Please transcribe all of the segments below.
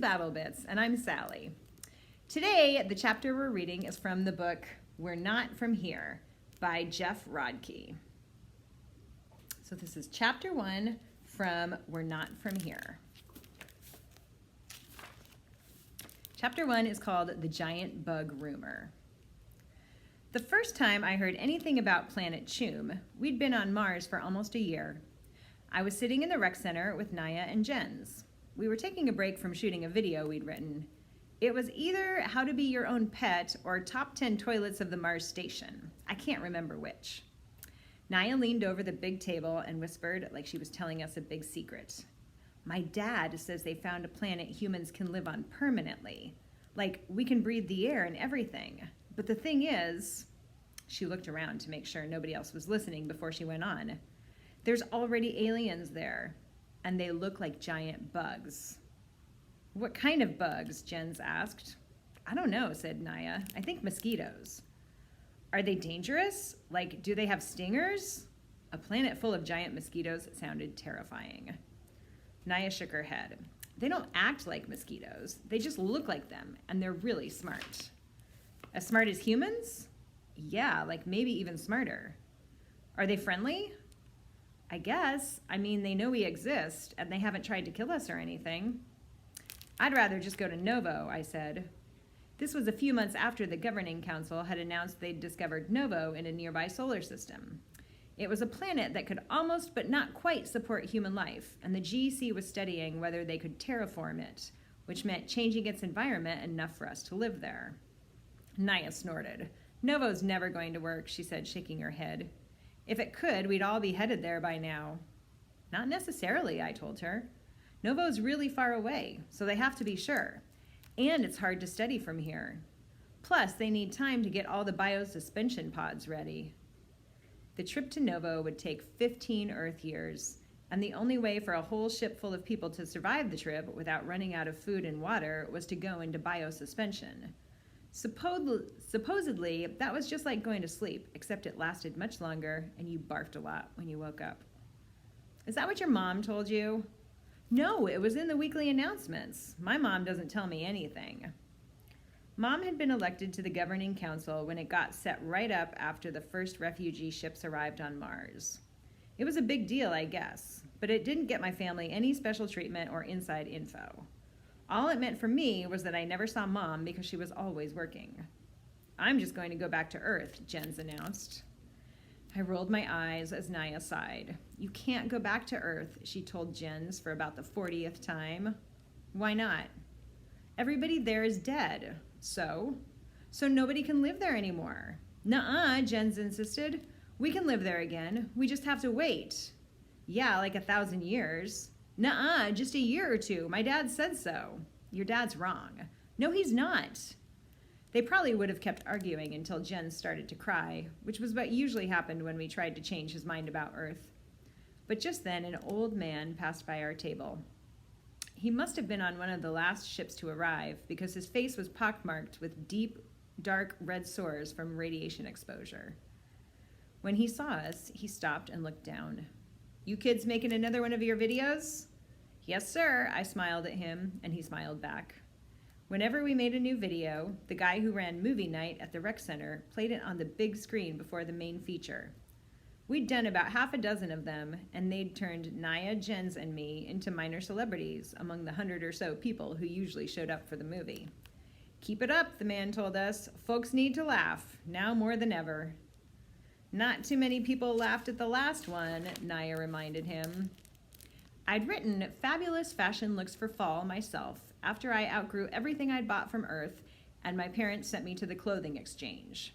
Battle Bits, and I'm Sally. Today, the chapter we're reading is from the book We're Not From Here by Geoff Rodkey. So this is chapter 1 from We're Not From Here. Chapter 1 is called The Giant Bug Rumor. The first time I heard anything about Planet Choom, we'd been on Mars for almost a year. I was sitting in the rec center with Naya and Jens. We were taking a break from shooting a video we'd written. It was either How to Be Your Own Pet or Top 10 Toilets of the Mars Station. I can't remember which. Naya leaned over the big table and whispered like she was telling us a big secret. My dad says they found a planet humans can live on permanently. Like, we can breathe the air and everything. But the thing is, she looked around to make sure nobody else was listening before she went on. There's already aliens there, and they look like giant bugs. What kind of bugs? Jens asked. I don't know, said Naya. I think mosquitoes. Are they dangerous? Like, do they have stingers? A planet full of giant mosquitoes sounded terrifying. Naya shook her head. They don't act like mosquitoes. They just look like them, and they're really smart. As smart as humans? Yeah, like maybe even smarter. Are they friendly? I guess. I mean, they know we exist, and they haven't tried to kill us or anything. I'd rather just go to Novo, I said. This was a few months after the Governing Council had announced they'd discovered Novo in a nearby solar system. It was a planet that could almost but not quite support human life, and the GC was studying whether they could terraform it, which meant changing its environment enough for us to live there. Naya snorted. Novo's never going to work, she said, shaking her head. If it could, we'd all be headed there by now. Not necessarily, I told her. Novo's really far away, so they have to be sure. And it's hard to study from here. Plus, they need time to get all the biosuspension pods ready. The trip to Novo would take 15 Earth years, and the only way for a whole ship full of people to survive the trip without running out of food and water was to go into biosuspension. Supposedly, that was just like going to sleep, except it lasted much longer, and you barfed a lot when you woke up. Is that what your mom told you? No, it was in the weekly announcements. My mom doesn't tell me anything. Mom had been elected to the Governing Council when it got set right up after the first refugee ships arrived on Mars. It was a big deal, I guess, but it didn't get my family any special treatment or inside info. All it meant for me was that I never saw Mom because she was always working. I'm just going to go back to Earth, Jens announced. I rolled my eyes as Naya sighed. You can't go back to Earth, she told Jens for about the 40th time. Why not? Everybody there is dead. So nobody can live there anymore. Nuh-uh, Jens insisted. We can live there again. We just have to wait. Yeah, like 1,000 years. Nuh-uh, just a year or two. My dad said so. Your dad's wrong. No, he's not. They probably would have kept arguing until Jen started to cry, which was what usually happened when we tried to change his mind about Earth. But just then, an old man passed by our table. He must have been on one of the last ships to arrive because his face was pockmarked with deep, dark red sores from radiation exposure. When he saw us, he stopped and looked down. You kids making another one of your videos? Yes, sir, I smiled at him, and he smiled back. Whenever we made a new video, the guy who ran movie night at the rec center played it on the big screen before the main feature. We'd done about half a dozen of them, and they'd turned Naya, Jens, and me into minor celebrities among the 100 or so people who usually showed up for the movie. Keep it up, the man told us. Folks need to laugh, now more than ever. Not too many people laughed at the last one, Naya reminded him. I'd written fabulous fashion looks for fall myself after I outgrew everything I'd bought from Earth and my parents sent me to the clothing exchange.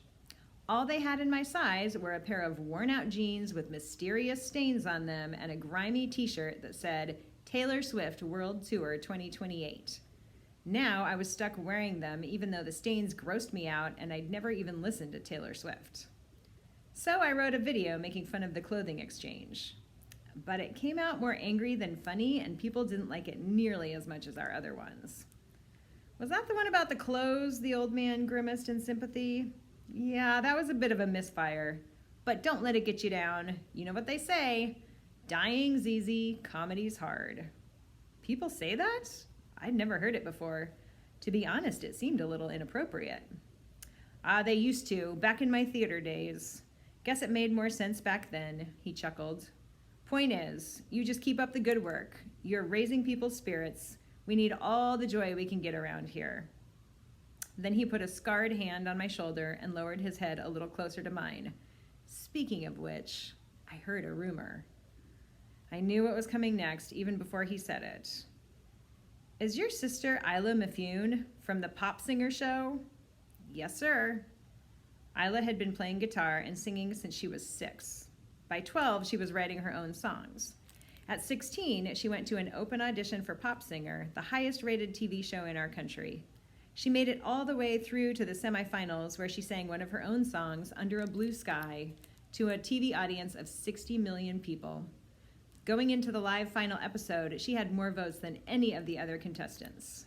All they had in my size were a pair of worn-out jeans with mysterious stains on them and a grimy t-shirt that said, Taylor Swift World Tour 2028. Now I was stuck wearing them even though the stains grossed me out and I'd never even listened to Taylor Swift. So I wrote a video making fun of the clothing exchange. But it came out more angry than funny, and people didn't like it nearly as much as our other ones. Was that the one about the clothes? The old man grimaced in sympathy. Yeah, that was a bit of a misfire. But don't let it get you down. You know what they say. Dying's easy, comedy's hard. People say that? I'd never heard it before. To be honest, it seemed a little inappropriate. Ah, they used to, back in my theater days. Guess it made more sense back then, he chuckled. Point is, you just keep up the good work. You're raising people's spirits. We need all the joy we can get around here. Then he put a scarred hand on my shoulder and lowered his head a little closer to mine. Speaking of which, I heard a rumor. I knew what was coming next even before he said it. Is your sister Isla Mifune from the pop singer show? Yes, sir. Isla had been playing guitar and singing since she was 6. By 12, she was writing her own songs. At 16, she went to an open audition for Pop Singer, the highest rated TV show in our country. She made it all the way through to the semifinals, where she sang one of her own songs, Under a Blue Sky, to a TV audience of 60 million people. Going into the live final episode, she had more votes than any of the other contestants.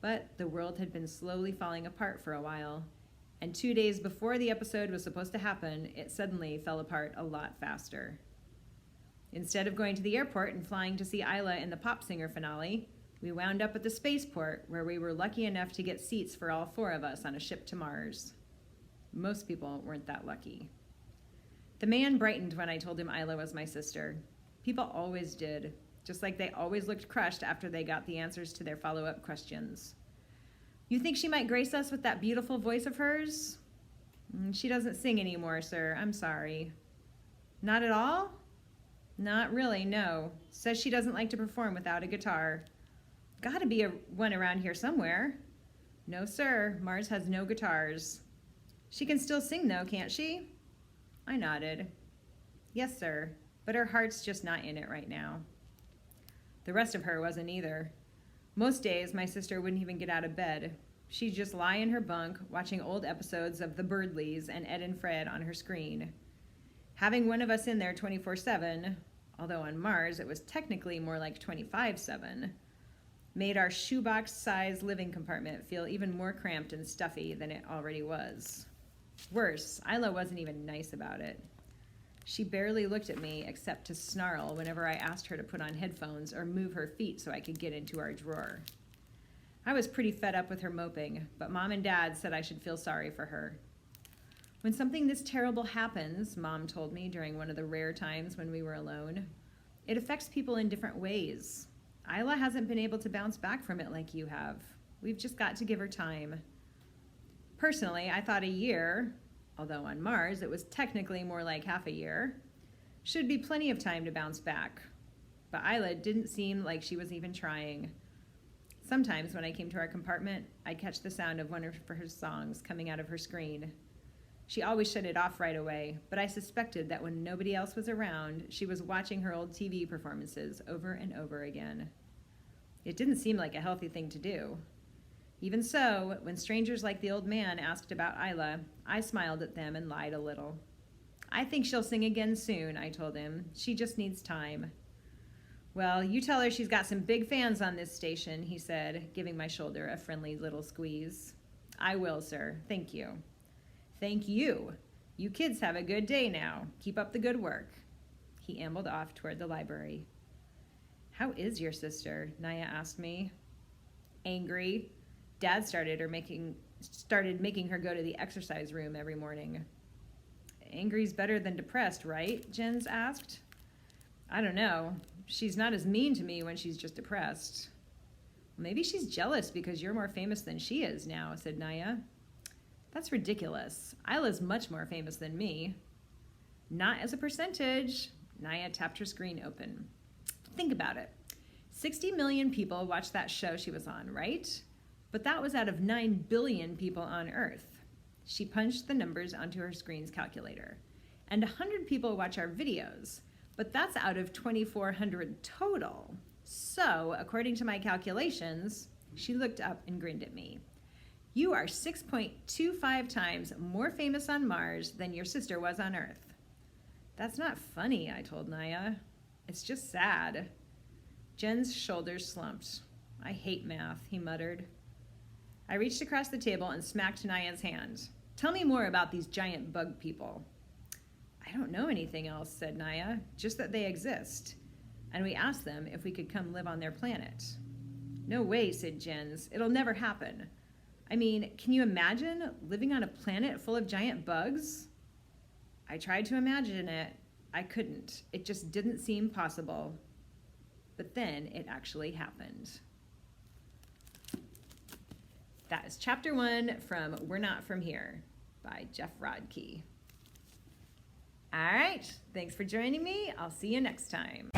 But the world had been slowly falling apart for a while, and 2 days before the episode was supposed to happen, it suddenly fell apart a lot faster. Instead of going to the airport and flying to see Isla in the Pop Singer finale, we wound up at the spaceport, where we were lucky enough to get seats for all 4 of us on a ship to Mars. Most people weren't that lucky. The man brightened when I told him Isla was my sister. People always did, just like they always looked crushed after they got the answers to their follow-up questions. You think she might grace us with that beautiful voice of hers? She doesn't sing anymore, sir. I'm sorry. Not at all? Not really, no. Says she doesn't like to perform without a guitar. Gotta be one around here somewhere. No, sir. Mars has no guitars. She can still sing, though, can't she? I nodded. Yes, sir. But her heart's just not in it right now. The rest of her wasn't either. Most days, my sister wouldn't even get out of bed. She'd just lie in her bunk, watching old episodes of The Birdleys and Ed and Fred on her screen. Having one of us in there 24/7, although on Mars it was technically more like 25/7, made our shoebox-sized living compartment feel even more cramped and stuffy than it already was. Worse, Isla wasn't even nice about it. She barely looked at me except to snarl whenever I asked her to put on headphones or move her feet so I could get into our drawer. I was pretty fed up with her moping, but Mom and Dad said I should feel sorry for her. When something this terrible happens, Mom told me during one of the rare times when we were alone, it affects people in different ways. Isla hasn't been able to bounce back from it like you have. We've just got to give her time. Personally, I thought a year, although on Mars it was technically more like half a year, should be plenty of time to bounce back. But Isla didn't seem like she was even trying. Sometimes when I came to our compartment, I'd catch the sound of one of her songs coming out of her screen. She always shut it off right away, but I suspected that when nobody else was around, she was watching her old TV performances over and over again. It didn't seem like a healthy thing to do. Even so, when strangers like the old man asked about Isla, I smiled at them and lied a little. I think she'll sing again soon, I told him. She just needs time. Well, you tell her she's got some big fans on this station, he said, giving my shoulder a friendly little squeeze. I will, sir. Thank you. Thank you. You kids have a good day now. Keep up the good work. He ambled off toward the library. How is your sister? Naya asked me. Angry. Dad started making her go to the exercise room every morning. Angry's better than depressed, right? Jens asked. I don't know. She's not as mean to me when she's just depressed. Maybe she's jealous because you're more famous than she is now, said Naya. That's ridiculous. Isla's much more famous than me. Not as a percentage. Naya tapped her screen open. Think about it. 60 million people watched that show she was on, right? But that was out of 9 billion people on Earth. She punched the numbers onto her screen's calculator. And 100 people watch our videos, but that's out of 2,400 total. So, according to my calculations, she looked up and grinned at me. You are 6.25 times more famous on Mars than your sister was on Earth. That's not funny, I told Naya. It's just sad. Jen's shoulders slumped. I hate math, he muttered. I reached across the table and smacked Naya's hand. Tell me more about these giant bug people. I don't know anything else, said Naya, just that they exist. And we asked them if we could come live on their planet. No way, said Jens. It'll never happen. I mean, can you imagine living on a planet full of giant bugs? I tried to imagine it. I couldn't. It just didn't seem possible. But then it actually happened. That is chapter 1 from We're Not From Here by Geoff Rodkey. All right, thanks for joining me. I'll see you next time.